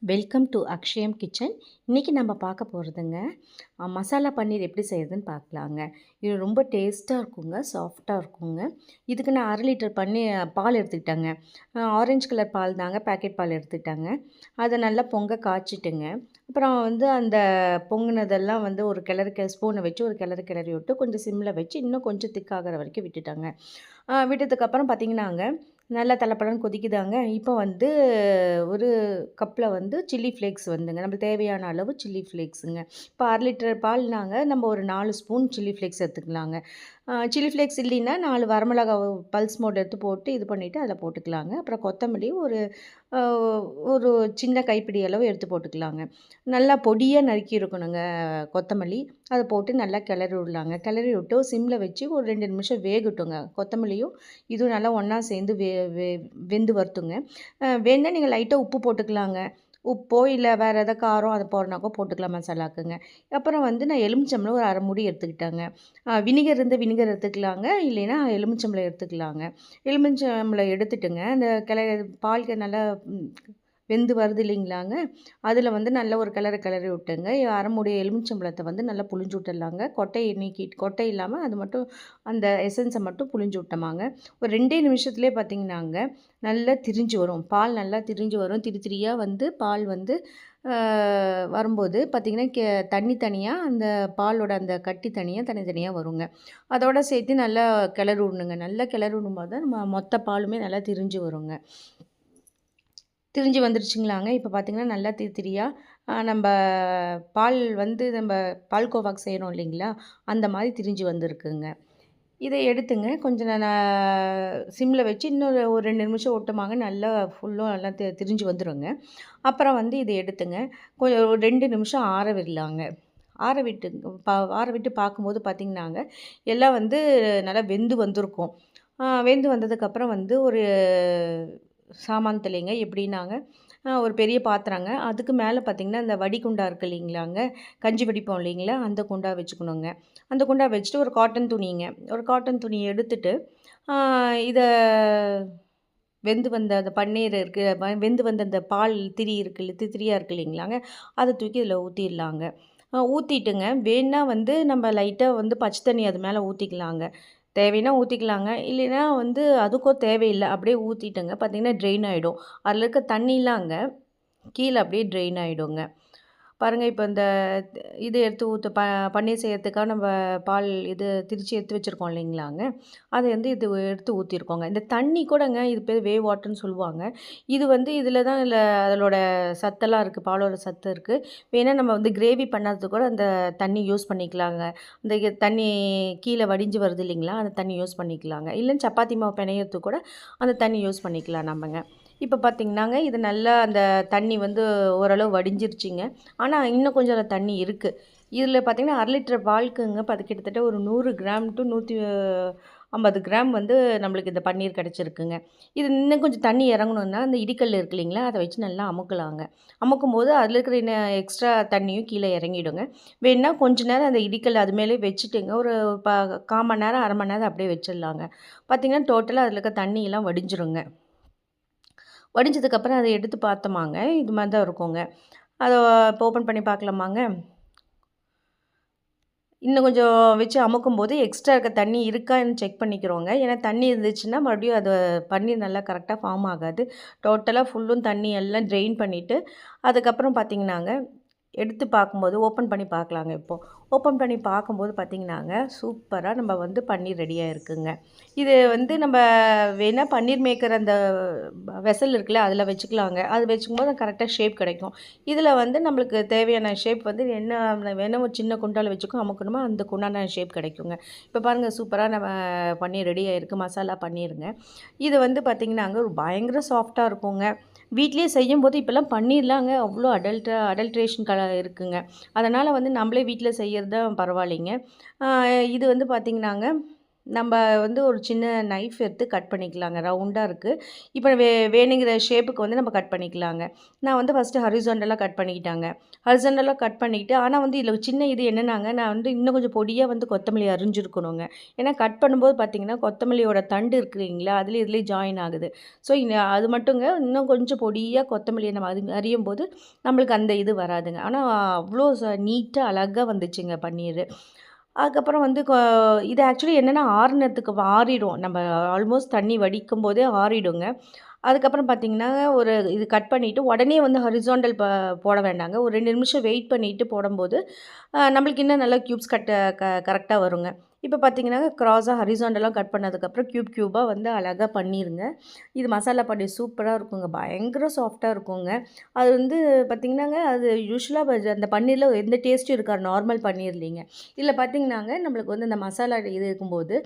Welcome to Akshayam kitchen. இன்றைக்கி நம்ம பார்க்க போகிறதுங்க மசாலா பன்னீர் எப்படி செய்கிறதுன்னு பார்க்கலாங்க. இது ரொம்ப டேஸ்ட்டாக இருக்குங்க, சாஃப்டாக இருக்குங்க. இதுக்கு நான் 1/2 லிட்டர் பால் எடுத்துக்கிட்டேங்க. ஆரஞ்சு கலர் பால் தாங்க, பேக்கெட் பால் எடுத்துக்கிட்டாங்க. அதை நல்லா பொங்க காய்ச்சிட்டுங்க. அப்புறம் அந்த பொங்குனதெல்லாம் ஒரு ஸ்பூனை வச்சு ஒரு கிளறி விட்டு கொஞ்சம் சிம்மில் வச்சு இன்னும் கொஞ்சம் திக்காகிற வரைக்கும் விட்டுட்டாங்க. விட்டதுக்கப்புறம் பார்த்திங்கன்னாங்க நல்லா தலப்பலன்னு கொதிக்குதாங்க. இப்போ ஒரு கப்பில் சில்லி ஃப்ளேக்ஸ் நம்மளுக்கு தேவையான அளவு சில்லி ஃப்ளேக்ஸுங்க. இப்போ 1/2 லிட்டர் பால்னாங்க நம்ம ஒரு 4 ஸ்பூன் சில்லி ஃப்ளேக்ஸ் எடுத்துக்கலாங்க. சில்லி ஃப்ளேக்ஸ் இல்லைன்னா 4 வரமிளகா பல்ஸ் மோட் எடுத்து போட்டு இது பண்ணிவிட்டு அதில் போட்டுக்கலாங்க. அப்புறம் கொத்தமல்லி ஒரு சின்ன கைப்பிடி அளவு எடுத்து போட்டுக்கலாங்க. நல்லா பொடியாக நறுக்கி இருக்கணுங்க கொத்தமல்லி. அதை போட்டு நல்லா கிளறி விடலாங்க. கிளறி விட்டு சிம்மில் வச்சு ஒரு 2 நிமிஷம் வேகட்டுங்க. கொத்தமல்லியும் இதுவும் நல்லா ஒன்றா சேர்ந்து வெந்து வரட்டுங்க. வேணுன்னா நீங்கள் லைட்டாக உப்பு போட்டுக்கலாங்க. உப்போ இல்லை வேறு எதாவது காரம் அதை போடுறனாக்கோ போட்டுக்கலாம் மசாலாக்குங்க. அப்புறம் நான் எலுமிச்சம்பழம் ஒரு 1/2 மூடி எடுத்துக்கிட்டேங்க. வினிகர் வினிகர் எடுத்துக்கலாங்க, இல்லைன்னா எலுமிச்சம்பழம் எடுத்துக்கலாங்க. எலுமிச்சம்பழம் எடுத்துட்டுங்க அந்த பால் நல்லா வெந்து வருது இல்லைங்களாங்க, அதில் நல்லா ஒரு கிளறி விட்டுங்க. 1/2 மூடி எலுமிச்சம்பழத்தை நல்லா புழிஞ்சு விட்டுடலாங்க. கொட்டையை நீக்கிட்டு கொட்டை இல்லாமல் அது மட்டும் அந்த எசன்ஸை மட்டும் புழிஞ்சு விட்டோமாங்க. ஒரு 2 நிமிஷத்துலேயே பார்த்திங்கன்னாங்க நல்லா திரிஞ்சு வரும். பால் நல்லா திரிஞ்சு வரும். திரியாக பால் வரும்போது பார்த்திங்கன்னா தண்ணி தனியாக அந்த பாலோட அந்த கட்டி தனித்தனியாக வருங்க. அதோடு சேர்த்து நல்லா கிளறி விடணுங்க. நல்லா கிளறி விடும்போது தான் நம்ம மொத்த பாலுமே நல்லா திரிஞ்சு வருங்க. திரிஞ்சு வந்துருச்சுங்களாங்க. இப்போ பார்த்திங்கன்னா நல்லா திரியாக நம்ம பால் நம்ம பால்கோவாக்கு செய்கிறோம் இல்லைங்களா, அந்த மாதிரி திரிஞ்சு வந்திருக்குங்க. இதை எடுத்துங்க கொஞ்சம் சிம்மில் வச்சு இன்னொரு ஒரு 2 நிமிஷம் விட்டோமாங்க. நல்லா ஃபுல்லும் நல்லா திரிஞ்சு வந்துடுங்க. அப்புறம் இதை எடுத்துங்க கொஞ்சம் ஒரு 2 நிமிஷம் ஆற விடலாங்க. ஆற விட்டு பார்க்கும்போது பார்த்திங்கன்னாங்க எல்லாம் நல்லா வெந்து வந்திருக்கும். வெந்து வந்ததுக்கப்புறம் ஒரு சாமான் தெளிங்க எப்படின்னாங்க ஒரு பெரிய பாத்திரங்க. அதுக்கு மேலே பார்த்திங்கன்னா இந்த வடிகுண்டா இருக்குது இல்லைங்களாங்க, கஞ்சி வடிப்போம் இல்லைங்களா, அந்த குண்டா வச்சுக்கணுங்க. அந்த குண்டா வச்சுட்டு ஒரு காட்டன் துணி எடுத்துட்டு இதை வெந்து வந்த அந்த பன்னீர் இருக்குது, வெந்து வந்த அந்த பால் திரியாக இருக்குது இல்லைங்களாங்க, அதை தூக்கி இதில் ஊற்றிடலாங்க. ஊற்றிட்டுங்க வேணா நம்ம லைட்டாக பச்சை தண்ணி அது மேலே ஊற்றிக்கலாங்க. தேவைன்னா ஊற்றிக்கலாங்க, இல்லைன்னா அதுக்கும் தேவையில்லை. அப்படியே ஊற்றிட்டுங்க பார்த்திங்கன்னா ட்ரெயின் ஆகிடும். அதில் இருக்க தண்ணிலாம் கீழே அப்படியே ட்ரெயின் ஆகிடுங்க. பாருங்கள், இப்போ இந்த இது எடுத்து பன்னீர் செய்கிறதுக்காக நம்ம பால் திரிச்சு எடுத்து வச்சுருக்கோம் இல்லைங்களாங்க, அதை இது எடுத்து ஊற்றிருக்கோங்க. இந்த தண்ணி கூடங்க இது பேர் வேவ் வாட்டர்னு சொல்லுவாங்க. இது இதில் தான் அதோட சத்தெல்லாம் இருக்குது, பாலோட சத்து இருக்குது. வேணால் நம்ம கிரேவி பண்ணதுக்கு கூட அந்த தண்ணி யூஸ் பண்ணிக்கலாங்க. இந்த தண்ணி கீழே வடிஞ்சு வருது இல்லைங்களா, அந்த தண்ணி யூஸ் பண்ணிக்கலாங்க. இல்லைன்னு சப்பாத்தி மாவு பிணையறதுக்கு கூட அந்த தண்ணி யூஸ் பண்ணிக்கலாம் நம்மங்க. இப்போ பார்த்திங்கன்னாங்க இது நல்லா அந்த தண்ணி ஓரளவு வடிஞ்சிருச்சிங்க. ஆனால் இன்னும் கொஞ்சம் அதில் தண்ணி இருக்குது. இதில் பார்த்திங்கன்னா 1/2 லிட்டர் பாலுக்குங்க கிட்டத்தட்ட ஒரு 100 கிராம் டு 150 கிராம் நம்மளுக்கு இந்த பன்னீர் கிடச்சிருக்குங்க. இது இன்னும் கொஞ்சம் தண்ணி இறங்கணுன்னா அந்த இடிக்கல் இருக்கு இல்லைங்களா, அதை வச்சு நல்லா அமுக்கலாங்க. அமுக்கும்போது அதில் இருக்கிற எக்ஸ்ட்ரா தண்ணியும் கீழே இறங்கிடுங்க. வேணுன்னா கொஞ்ச நேரம் அந்த இடிக்கல் அது மேலே வச்சுட்டுங்க ஒரு 1/4 மணி நேரம் 1/2 மணி நேரம் அப்படியே வச்சிடலாங்க. பார்த்திங்கன்னா டோட்டலாக அதில் இருக்க தண்ணியெல்லாம் வடிஞ்சிருங்க. வடிஞ்சதுக்கப்புறம் அதை எடுத்து பார்த்தோமாங்க, இது மாதிரி தான் இருக்குங்க. அதை இப்போ ஓப்பன் பண்ணி பார்க்கலாமாங்க. இன்னும் கொஞ்சம் வச்சு அமுக்கும்போது எக்ஸ்ட்ரா இருக்க தண்ணி இருக்கான்னு செக் பண்ணிக்கிறோங்க. ஏன்னா தண்ணி இருந்துச்சுன்னா மறுபடியும் அது பன்னீர் நல்லா கரெக்டாக ஃபார்ம் ஆகாது. டோட்டலாக ஃபுல்லும் தண்ணி எல்லாம் ட்ரெயின் பண்ணிவிட்டு அதுக்கப்புறம் பார்த்திங்கன்னாங்க எடுத்து பார்க்கும்போது ஓப்பன் பண்ணி பார்க்கலாங்க. இப்போது ஓப்பன் பண்ணி பார்க்கும்போது பார்த்திங்கன்னாங்க சூப்பராக நம்ம பன்னீர் ரெடியாக இருக்குங்க. இது நம்ம வேணால் பன்னீர் மேக்கர் அந்த வெசல் இருக்குல்ல, அதில் வச்சுக்கலாங்க. அது வச்சுக்கும்போது கரெக்டாக ஷேப் கிடைக்கும். இதில் நம்மளுக்கு தேவையான ஷேப் என்ன வேணும், ஒரு சின்ன குண்டால் வச்சுக்கோ அமுக்கணுமோ அந்த குண்டான ஷேப் கிடைக்குங்க. இப்போ பாருங்கள், சூப்பராக நம்ம பன்னீர் ரெடி ஆகிருக்கு, மசாலா பன்னீருங்க. இது பார்த்திங்கன்னாங்க ஒரு பயங்கர சாஃப்டாக இருக்குங்க. வீட்லேயே செய்யும்போது இப்போல்லாம் பன்னீர்லாங்க அவ்வளோ அடல்ட்ரேஷன் இருக்குங்க. அதனால் நம்மளே வீட்டில் செய்கிறது தான் பரவாயில்லைங்க. இது பார்த்திங்கன்னாங்க நம்ம வந்து ஒரு சின்ன நைஃப் எடுத்து கட் பண்ணிக்கலாங்க. ரவுண்டா இருக்கு. இப்ப வேணுங்கிற ஷேப்புக்கு வந்து நம்ம கட் பண்ணிக்கலாங்க. நான் வந்து ஃபர்ஸ்ட்டு ஹரிசாண்டலா கட் பண்ணிக்கிட்டேங்க. ஹரிசாண்டலா கட் பண்ணிக்கிட்டு, ஆனா வந்து இதில சின்ன இது என்னன்னாங்க, நான் வந்து இன்னும் கொஞ்சம் பொடியா வந்து கொத்தமல்லி அரிஞ்சிருக்கணுங்க. ஏன்னா கட் பண்ணும்போது பார்த்தீங்கன்னா, கொத்தமல்லியோட தண்டு இருக்கு இல்லைங்களா? அதுலயும் இதுலயும் ஜாயின் ஆகுது. ஸோ அது மட்டுங்க இன்னும் கொஞ்சம் பொடியா கொத்தமல்லிய நம்ம அரியும்போது, நம்மளுக்கு அந்த இது வராதுங்க. ஆனா அவ்ளோ நீட்டா அழகா வந்துச்சுங்க பன்னீரு. அதுக்கப்புறம் வந்து இது ஆக்சுவலி என்னன்னா ஆறுனதுக்கு ஆறிடும். நம்ம ஆல்மோஸ்ட் தண்ணி வடிக்கும்போதே ஆறிடுங்க. அதுக்கப்புறம் பார்த்தீங்கன்னா, இது கட் பண்ணிட்டு உடனே வந்து ஹரிசாண்டல் போட வேண்டாங்க. ஒரு 2 நிமிஷம் வெயிட் பண்ணிட்டு போடும்போது, நம்மளுக்கு இன்னும் நல்லா க்யூப்ஸ் கரெக்ட்டா வருங்க. இப்ப பார்த்தீங்கன்னா, கிராஸா ஹரிசாண்டலா கட் பண்ணதுக்கப்புறம் க்யூபா வந்து அழகா பண்ணிருங்க. இது மசாலா பன்னீர் சூப்பரா இருக்குங்க. பயங்கர சாஃப்ட்டா இருக்குங்க. அது வந்து பார்த்தீங்கன்னாங்க, அது யூசுவலா அந்த பன்னீர்ல எந்த டேஸ்ட்டும் இருக்காது. நார்மல் பன்னீர்லேங்க. இதில பார்த்தீங்கன்னாங்க, நம்மளுக்கு வந்து அந்த மசாலா இது இருக்கும்போது,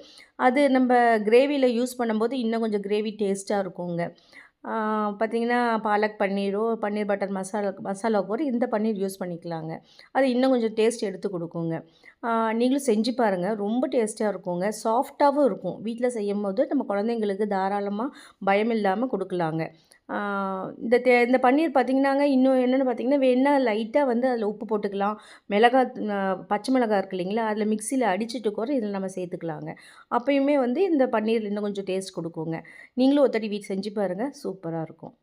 அது நம்ப கிரேவில யூஸ் பண்ணும்போது இன்னும் கொஞ்சம் கிரேவி டேஸ்ட்டா இருக்குங்க. ஆ பார்த்தீங்கன்னா, பாலக் பன்னீரோ, பன்னீர் பட்டர் மசாலா கூட இந்த பன்னீர் யூஸ் பண்ணிக்கலாங்க. அது இன்னும் கொஞ்சம் டேஸ்ட் எடுத்து குடுக்குங்க. ஆ நீங்களும் செஞ்சு பாருங்க. ரொம்ப டேஸ்ட்டா இருக்குங்க. சாஃப்ட்டாவும் இருக்கும். வீட்ல செய்யும்போது நம்ம குழந்தைங்களுக்கு தாராளமா பயம் இல்லாம குடுக்கலாங்க. ஆ இந்த பன்னீர் பார்த்தீங்கன்னாங்க, இன்னும் என்னன்னு பார்த்தீங்கன்னா, வேணுனா லைட்டா வந்து அதில உப்பு போட்டுக்கலாம். மிளகா பச்சை மிளகாய் இருக்கு இல்லைங்களா? அதில மிக்ஸியில அடிச்சுட்டு கூட இதில நம்ம சேர்த்துக்கலாங்க. அப்பயுமே வந்து இந்த பன்னீர் இன்னும் கொஞ்சம் டேஸ்ட் குடுக்குங்க. நீங்களும் ஒரு தடவை வீட்ல செஞ்சு பாருங்க. சூப்பரா இருக்கும்.